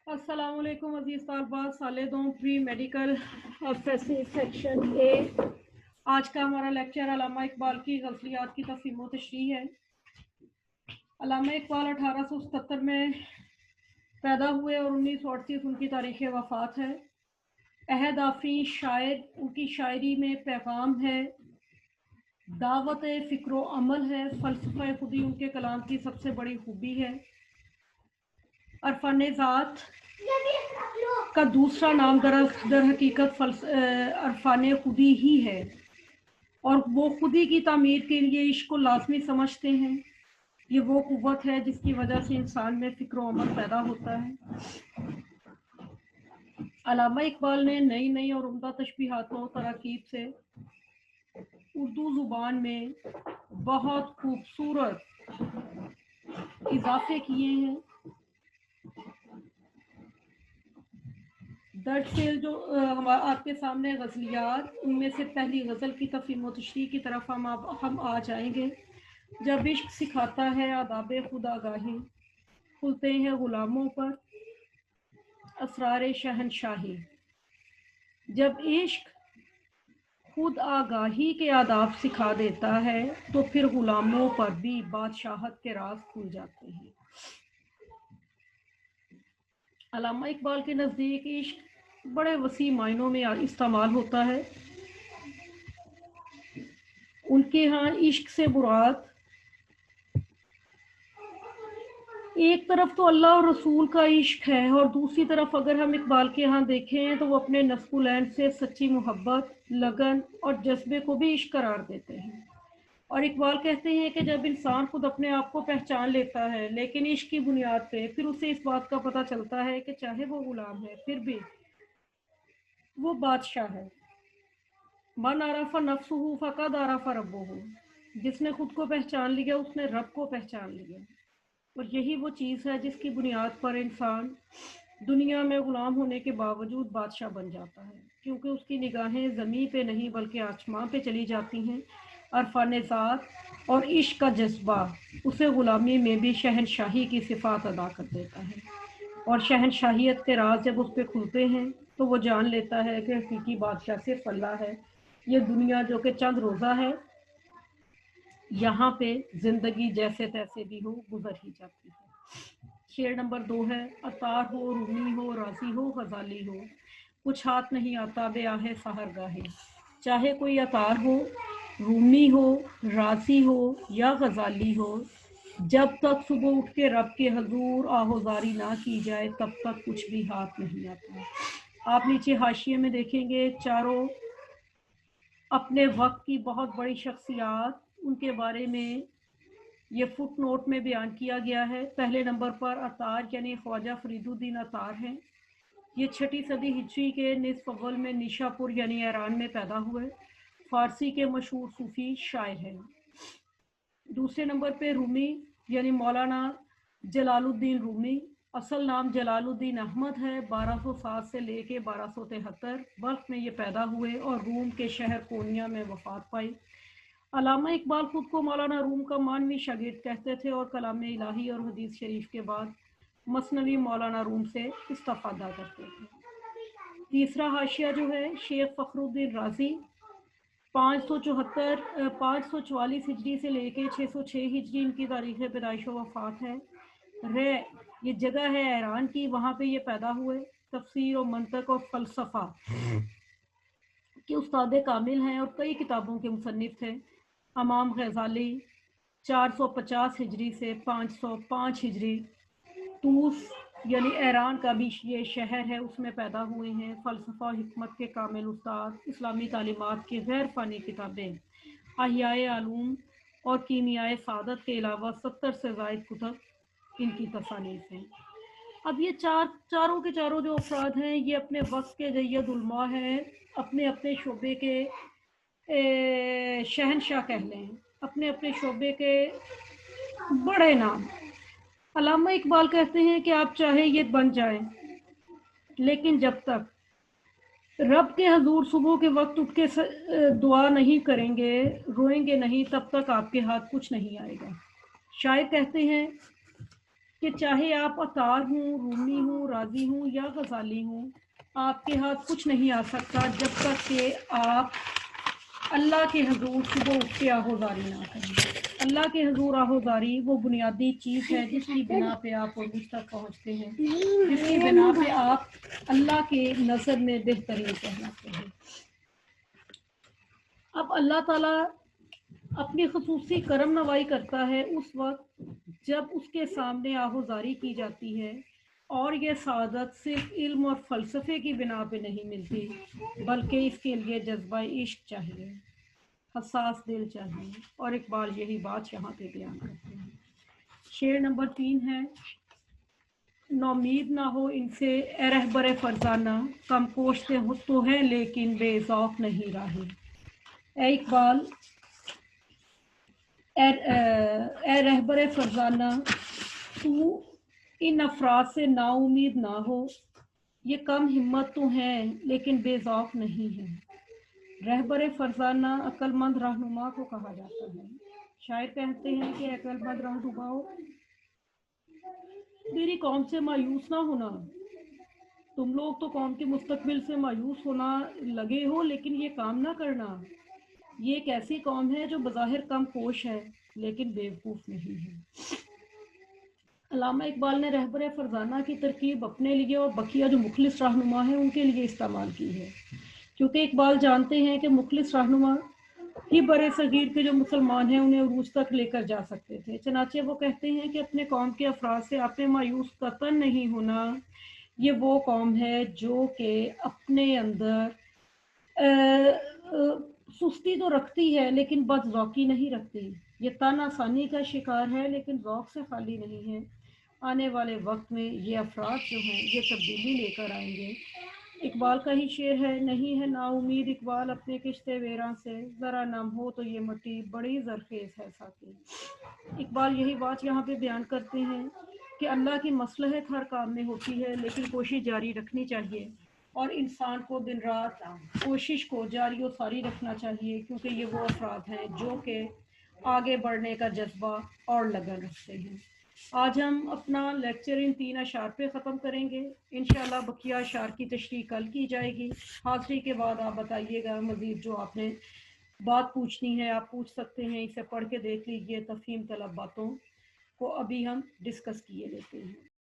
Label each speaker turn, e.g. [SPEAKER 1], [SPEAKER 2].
[SPEAKER 1] अस्सलाम वालेकुम अजीज तालबात, साले दो प्री मेडिकल सेक्शन ए। आज का हमारा लेक्चर अल्लामा इकबाल की गज़लियात की तफ़सीम व तशरीह है। अल्लामा इकबाल 1877 में पैदा हुए और 1938 उनकी तारीख़ वफ़ात है। अहद आफरीन शायर, उनकी शायरी में पैगाम है, दावत फ़िक्र अमल है, फ़लसफ़ा खुदी उनके कलाम की सबसे बड़ी खूबी है। अरफान ज़ात का दूसरा नाम दर हकीकत अरफान खुदी ही है और वो खुदी की तामीर के लिए इश्क को लाजमी समझते हैं। ये वो कुव्वत है जिसकी वजह से इंसान में फ़िक्र अमल पैदा होता है। अल्लामा इकबाल ने नई नई और उम्दा तशबीहात व तराकीब से उर्दू ज़ुबान में बहुत खूबसूरत इजाफे किए हैं। दरअसल जो आपके सामने गज़लियात, उनमें से पहली गज़ल की तफ़हीम व तशरीह की तरफ हम आ जाएंगे। जब इश्क सिखाता है आदाब खुद आगाही, खुलते हैं ग़ुलामों पर असरार शहनशाही। जब इश्क खुद आगाही के आदाब सिखा देता है तो फिर ग़ुलामों पर भी बादशाहत के राज खुल जाते हैं। अल्लामा इकबाल के नज़दीक इश्क बड़े वसी मायनों में इस्तेमाल होता है। उनके यहाँ इश्क से मुराद एक तरफ तो अल्लाह और रसूल का इश्क है और दूसरी तरफ अगर हम इकबाल के यहाँ देखें तो वो अपने नस्कुलैन से सच्ची मोहब्बत, लगन और जज्बे को भी इश्क करार देते हैं। और इकबाल कहते हैं कि जब इंसान खुद अपने आप को पहचान लेता है लेकिन इश्क की बुनियाद पे, फिर उसे इस बात का पता चलता है कि चाहे वो गुलाम है फिर भी वो बादशाह है। मन आरफ़ा नफ्सुहु फ़क़द आरफ़ा रब्बुहु, जिसने खुद को पहचान लिया उसने रब को पहचान लिया। और यही वो चीज़ है जिसकी बुनियाद पर इंसान दुनिया में गुलाम होने के बावजूद बादशाह बन जाता है, क्योंकि उसकी निगाहें ज़मीन पे नहीं बल्कि आसमां पे चली जाती हैं। अरफान ज़ात और इश्क का जज्बा उसे ग़ुलामी में भी शहनशाही की सिफात अदा कर देता है और शहनशाहियत के राज जब उस पर खुलते हैं तो वो जान लेता है कि हकीकी बादशाह सिर्फ अल्लाह है। ये दुनिया जो कि चंद रोज़ा है, यहाँ पे जिंदगी जैसे तैसे भी हो गुजर ही जाती है। शेर नंबर 2 है, अतार हो, रूमी हो, राजी हो, गजाली हो, कुछ हाथ नहीं आता बेआहे सहर गाहे। चाहे कोई अतार हो, रूमी हो, राजी हो या गजाली हो, जब तक सुबह उठ के रब के हजूर आहोजारी ना की जाए तब तक कुछ भी हाथ नहीं आता। आप नीचे हाशिए में देखेंगे चारों अपने वक्त की बहुत बड़ी शख्सियात, उनके बारे में ये फुट नोट में बयान किया गया है। पहले नंबर पर अतार यानी ख्वाजा फरीदुद्दीन अतार हैं। ये 6वीं सदी हिजरी के निस्फ अव्वल में निशापुर यानी ईरान में पैदा हुए फारसी के मशहूर सूफी शायर हैं। दूसरे नंबर पे रूमी यानी मौलाना जलालुद्दीन रूमी, असल नाम जलालुद्दीन अहमद है। 1207 से लेके 1273 बल्ख में ये पैदा हुए और रूम के शहर कोनिया में वफात पाई। अल्लामा इकबाल खुद को मौलाना रूम का मानवी शागिर्द कहते थे और कलाम इलाही और हदीस शरीफ के बाद मसनवी मौलाना रूम से इस्तिफादा करते थे। तीसरा हाशिया जो है, शेख फखरुद्दीन राजी 544 हिजरी से लेके 606 हिजरी इनकी तारीख़ पैदाइश व वफ़ात है। ये जगह है ईरान की, वहाँ पे ये पैदा हुए। तफसीर और मंतक और फ़लसफ़ा के उस्ताद कामिल हैं और कई किताबों के मुसन्निफ़ थे। इमाम गज़ाली 450 हिजरी से 505 हिजरी तूस यानी ईरान का भी ये शहर है, उसमें पैदा हुए हैं। फ़लसफ़ा हिकमत के कामिल उस्ताद, इस्लामी तालीमात की गैर फ़ानी किताबें, अहियाए आलूम और कीमियाए सादत के अलावा 70 से ज़ायद कुतब इनकी तसानीफ़ हैं। अब ये चारों के चारों जो अफराद हैं ये अपने वक्त के जय्यद उलमा हैं, अपने अपने शोबे के शहनशाह कह लें, अपने अपने शोबे के बड़े नाम। अल्लामा इकबाल कहते हैं कि आप चाहे ये बन जाएं, लेकिन जब तक रब के हजूर सुबह के वक्त उठ के दुआ नहीं करेंगे, रोएंगे नहीं, तब तक आपके हाथ कुछ नहीं आएगा। शायर कहते हैं کہ چاہے آپ عطار ہوں، رومی ہوں، راضی ہوں یا غزالی ہوں، آپ کے ہاتھ کچھ نہیں آ سکتا جب تک کہ آپ اللہ کے حضور صبح اٹھ کے آہوزاری نہ کریں۔ اللہ کے حضور آہوزاری وہ بنیادی چیز ہے جس کی بنا پہ آپ عروج تک پہنچتے ہیں، جس کی بنا پہ آپ اللہ کے نظر میں بہترین کہلاتے ہیں۔ اب اللہ تعالیٰ اپنی خصوصی کرم نوائی کرتا ہے اس وقت جب اس کے سامنے آہوزاری کی جاتی ہے، اور یہ سعادت صرف علم اور فلسفے کی بنا پہ نہیں ملتی، بلکہ اس کے لیے جذبہ عشق چاہیے، حساس دل چاہیے، اور اقبال یہی بات یہاں پہ بیان کرتے ہیں۔ شعر نمبر 3 ہے: نومید نہ ہو ان سے اے رہبر فرزانہ، کم کوش تو ہے لیکن بے ذوق نہیں راہی۔ اے اقبال، اے رہبر فرزانہ، تو ان افراد سے نا امید نہ ہو، یہ کم ہمت تو ہیں لیکن بے ذوق نہیں ہیں۔ رہبر فرزانہ عقل مند رہنما کو کہا جاتا ہے۔ شاعر کہتے ہیں کہ عقل مند رہنماؤ، میری قوم سے مایوس نہ ہونا۔ تم لوگ تو قوم کے مستقبل سے مایوس ہونا لگے ہو، لیکن یہ کام نہ کرنا۔ یہ ایک ایسی قوم ہے جو بظاہر کم کوش ہے لیکن بیوقوف نہیں ہے۔ علامہ اقبال نے رہبر فرزانہ کی ترکیب اپنے لیے اور بقیہ جو مخلص رہنما ہیں ان کے لیے استعمال کی ہے، کیونکہ اقبال جانتے ہیں کہ مخلص رہنما ہی برِ صغیر کے جو مسلمان ہیں انہیں عروج تک لے کر جا سکتے تھے۔ چنانچہ وہ کہتے ہیں کہ اپنے قوم کے افراد سے آپ نے مایوس قطعاً نہیں ہونا۔ یہ وہ قوم ہے جو کہ اپنے اندر سستی تو رکھتی ہے لیکن بد ذوقی نہیں رکھتی۔ یہ تن آسانی کا شکار ہے لیکن ذوق سے خالی نہیں ہے۔ آنے والے وقت میں یہ افراد جو ہیں یہ تبدیلی لے کر آئیں گے۔ اقبال کا ہی شعر ہے: نہیں ہے نا امید اقبال اپنے کشتے ویراں سے، ذرا نم ہو تو یہ مٹی بڑی زرخیز ہے ساقی۔ اقبال یہی بات یہاں پہ بیان کرتے ہیں کہ اللہ کی مصلحت ہر کام میں ہوتی ہے لیکن کوشش جاری رکھنی چاہیے، اور انسان کو دن رات کوشش کو جاری و ساری رکھنا چاہیے، کیونکہ یہ وہ افراد ہیں جو کہ آگے بڑھنے کا جذبہ اور لگن رکھتے ہیں۔ آج ہم اپنا لیکچر ان 3 اشعار پہ ختم کریں گے۔ انشاءاللہ بقیہ اشعار کی تشریح کل کی جائے گی۔ حاضری کے بعد آپ بتائیے گا مزید جو آپ نے بات پوچھنی ہے آپ پوچھ سکتے ہیں، اسے پڑھ کے دیکھ لیجئے۔ تفہیم طلب باتوں کو ابھی ہم ڈسکس کیے لیتے ہیں۔